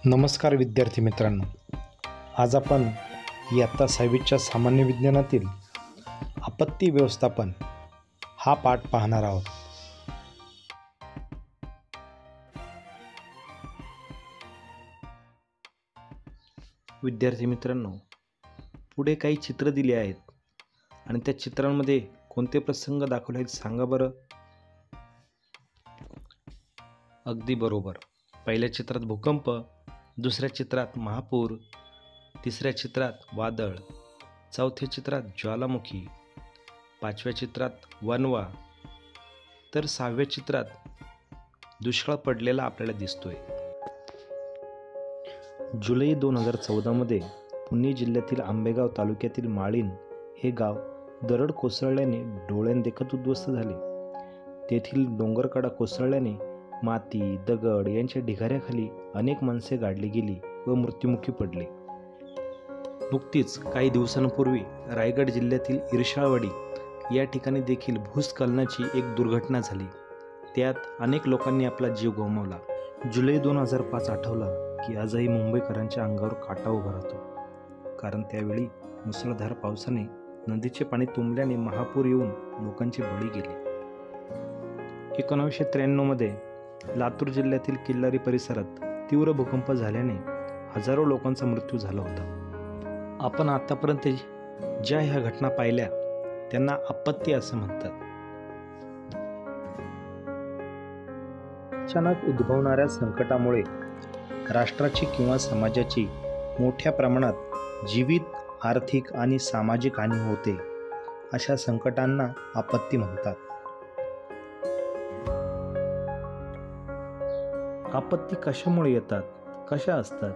नमस्कार विद्यार्थी मित्रांनो, आज आपण इयत्ता 6वीच्या सामान्य विज्ञानातील आपत्ती व्यवस्थापन हा पाठ पाहणार आहोत. विद्यार्थी मित्रांनो, पुढे काही चित्र दिली आहेत आणि त्या चित्रांमध्ये कोणते प्रसंग दाखवले आहेत सांगा बरं. अगदी बरोबर. पहिल्या चित्रात भूकंप, दुसऱ्या चित्रात महापूर, तिसऱ्या चित्रात वादळ, चौथ्या चित्रात ज्वालामुखी, पाचव्या चित्रात वणवा, तर 6व्या चित्रात दुष्काळ पडलेला आपल्याला दिसतोय. जुलै 2014 मध्ये पुणे जिल्ह्यातील आंबेगाव तालुक्यातील माळीण हे गाव दरड कोसळल्याने डोळ्यांदेखत उद्ध्वस्त झाले. तेथील डोंगरकडा कोसळल्याने माती, दगड यांच्या ढिगाऱ्याखाली अनेक माणसे गाडली गेली व मृत्युमुखी पडले. नुकतीच काही दिवसांपूर्वी रायगड जिल्ह्यातील इरशाळवाडी या ठिकाणी देखील भूस्खलनाची एक दुर्घटना झाली. त्यात अनेक लोकांनी आपला जीव गमावला. जुलै 2005 आठवला की आजही मुंबईकरांच्या अंगावर काटा उभा राहतो, कारण त्यावेळी मुसळधार पावसाने नदीचे पाणी तुंबल्याने महापूर येऊन लोकांचे बळी गेले. 1993 मध्ये लातूर जिल्ह्यातील किल्लारी परिसरात तीव्र भूकंप झाल्याने हजारो लोकांचा मृत्यू झाला होता. आपण आतापर्यंत ज्या ह्या घटना पाहिल्या त्यांना आपत्ती असं म्हणतात. अचानक उद्भवणाऱ्या संकटामुळे राष्ट्राची किंवा समाजाची मोठ्या प्रमाणात जीवित, आर्थिक आणि सामाजिक हानी होते. अशा संकटांना आपत्ती म्हणतात. आपत्ती कशामुळे येतात, कशा असतात?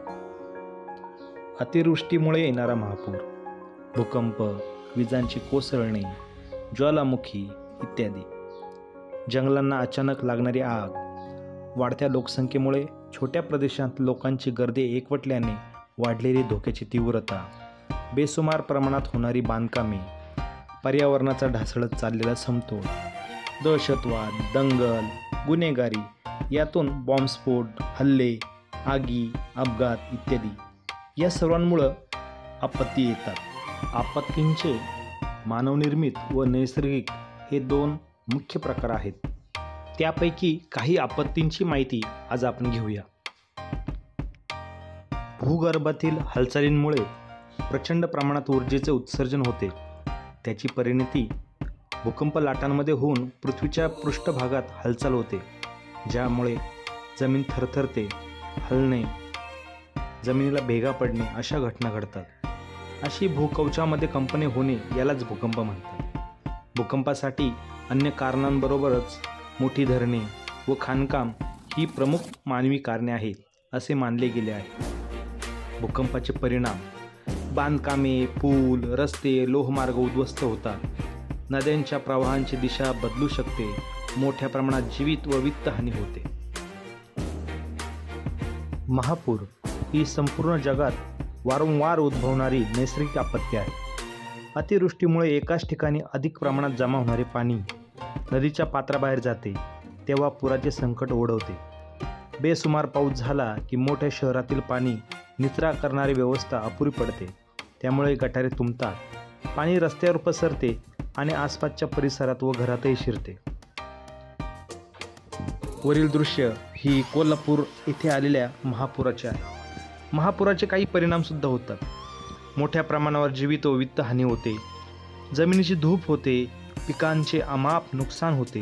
अतिवृष्टीमुळे येणारा महापूर, भूकंप, विजांची कोसळणे, ज्वालामुखी इत्यादी. जंगलांना अचानक लागणारी आग, वाढत्या लोकसंख्येमुळे छोट्या प्रदेशात लोकांची गर्दी एकवटल्याने वाढलेली धोक्याची तीव्रता, बेसुमार प्रमाणात होणारी बांधकामे, पर्यावरणाचा ढासळत चाललेला समतोल, दहशतवाद, दंगल, गुन्हेगारी, यातून बॉम्बस्फोट, हल्ले, आगी, अपघात इत्यादी या सर्वांमुळं आपत्ती येतात. आपत्तींचे मानवनिर्मित व नैसर्गिक हे दोन मुख्य प्रकार आहेत. त्यापैकी काही आपत्तींची माहिती आज आपण घेऊया. भूगर्भातील हालचालींमुळे प्रचंड प्रमाणात ऊर्जेचे उत्सर्जन होते. त्याची परिणती भूकंप लाटांमध्ये होऊन पृथ्वीच्या पृष्ठभागात हालचाल होते, ज्यामुळे जमीन थरथरते, हलणे, जमिनीला भेगा पडणे अशा घटना घडतात. अशी भूकवचामध्ये कंपने होणे यालाच भूकंप म्हणतात. भूकंपासाठी अन्य कारणांबरोबरच मोठी धरणे व खाणकाम ही प्रमुख मानवी कारणे आहेत असे मानले गेले आहे. भूकंपाचे परिणाम: बांधकामे, पूल, रस्ते, लोहमार्ग उद्ध्वस्त होतात. नद्यांच्या प्रवाहांची दिशा बदलू शकते. मोठ्या प्रमाणात जीवित व वित्तहानी होते. महापूर ही संपूर्ण जगात वारंवार उद्भवणारी नैसर्गिक आपत्ती आहे. अतिवृष्टीमुळे एकाच ठिकाणी अधिक प्रमाणात जमा होणारे पाणी नदीच्या पात्राबाहेर जाते, तेव्हा पुराचे संकट ओढवते. बेसुमार पाऊस झाला की मोठ्या शहरातील पाणी निचरा करणारी व्यवस्था अपुरी पडते, त्यामुळे गटारे तुंबतात, पाणी रस्त्यावर पसरते आणि आसपासच्या परिसरात व घरातही शिरते. वरील दृश्य ही कोल्हापूर येथे आलेल्या महापुराचे आहे. महापुराचे काही परिणामसुद्धा होतात. मोठ्या प्रमाणावर जीवित व वित्तहानी होते. जमिनीची धूप होते. पिकांचे अमाप नुकसान होते.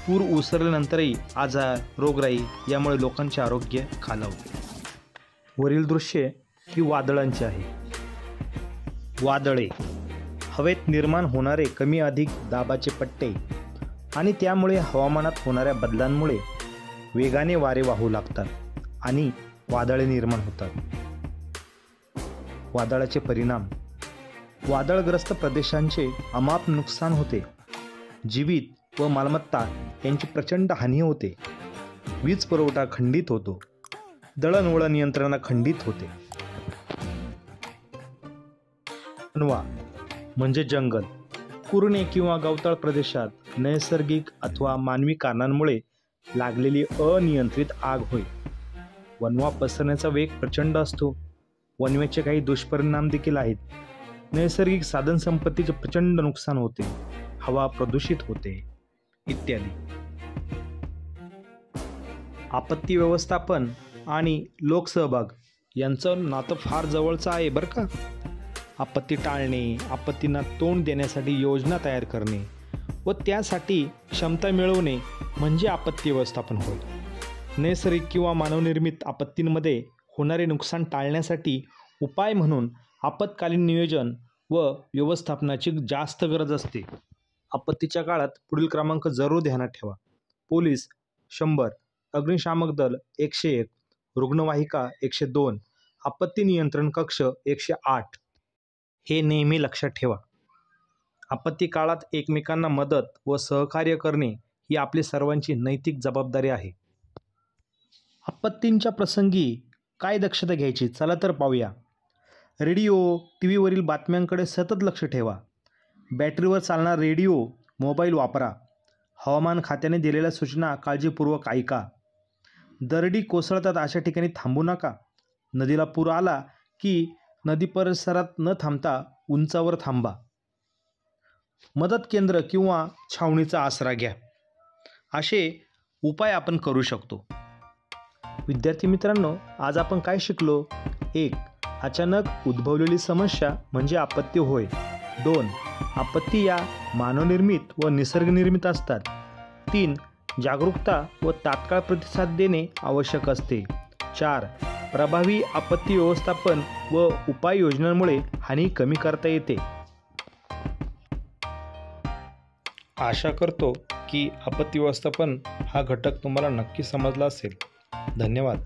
पूर ओसरल्यानंतरही आजार, रोगराई यामुळे लोकांचे आरोग्य खालावते. वरील दृश्य ही वादळांचे आहे. वादळे हवेत निर्माण होणारे कमी अधिक दाबाचे पट्टे आणि त्यामुळे हवामानात होणाऱ्या बदलांमुळे वेगाने वारे वाहू लागतात आणि वादळे निर्माण होतात. वादळाचे परिणाम: वादळग्रस्त प्रदेशांचे अमाप नुकसान होते. जीवित व मालमत्ता यांची प्रचंड हानी होते. वीज पुरवठा खंडित होतो. दळणवळण यंत्रणा खंडित होते. वणवा म्हणजे जंगल. कुरणे किंवा गवताळ प्रदेशात नैसर्गिक अथवा मानवी कारणांमुळे लागलेली अनियंत्रित आग होय. वणवा पसरण्याचा वेग प्रचंड असतो. वणव्याचे काही दुष्परिणाम देखील आहेत. नैसर्गिक साधनसंपत्तीचे प्रचंड नुकसान होते, हवा प्रदूषित होते इत्यादी. आपत्ती व्यवस्थापन आणि लोकसहभाग यांचं नातं फार जवळचं आहे बरं का. आपत्ती टाळणे, आपत्तींना तोंड देण्यासाठी योजना तयार करणे व त्यासाठी क्षमता मिळवणे म्हणजे आपत्ती व्यवस्थापन होय. नैसर्गिक किंवा मानवनिर्मित आपत्तींमध्ये होणारे नुकसान टाळण्यासाठी उपाय म्हणून आपत्कालीन नियोजन व व्यवस्थापनाची जास्त गरज असते. आपत्तीच्या काळात पुढील क्रमांक जरूर ध्यानात ठेवा. पोलीस 100, अग्निशामक दल 101, रुग्णवाहिका 102, आपत्ती नियंत्रण कक्ष 108. हे नेहमी लक्षात ठेवा. आपत्ती काळात एकमेकांना मदत व सहकार्य करणे ही आपली सर्वांची नैतिक जबाबदारी आहे. आपत्तींच्या प्रसंगी काय दक्षता घ्यायची चला तर पाहूया. रेडिओ, टी व्हीवरील बातम्यांकडे सतत लक्ष ठेवा. बॅटरीवर चालणारा रेडिओ, मोबाईल वापरा. हवामान खात्याने दिलेल्या सूचना काळजीपूर्वक ऐका. दरडी कोसळतात अशा ठिकाणी थांबू नका. नदीला पूर आला की नदी परिसरात न थांबता उंचावर थांबा. मदत केंद्र किंवा छावणीचा आसरा घ्या. असे उपाय आपण करू शकतो. विद्यार्थी मित्रांनो, आज आपण काय शिकलो? 1. अचानक उद्भवलेली समस्या म्हणजे आपत्ती होय. 2. आपत्ती या मानवनिर्मित व निसर्गनिर्मित असतात. 3. जागरूकता व तात्काळ प्रतिसाद देणे आवश्यक असते. 4. प्रभावी आपत्ती व्यवस्थापन व उपाययोजनांमुळे हानी कमी करता येते. आशा करतो की आपत्ती व्यवस्थापन हा घटक तुम्हाला नक्की समजला असेल. धन्यवाद.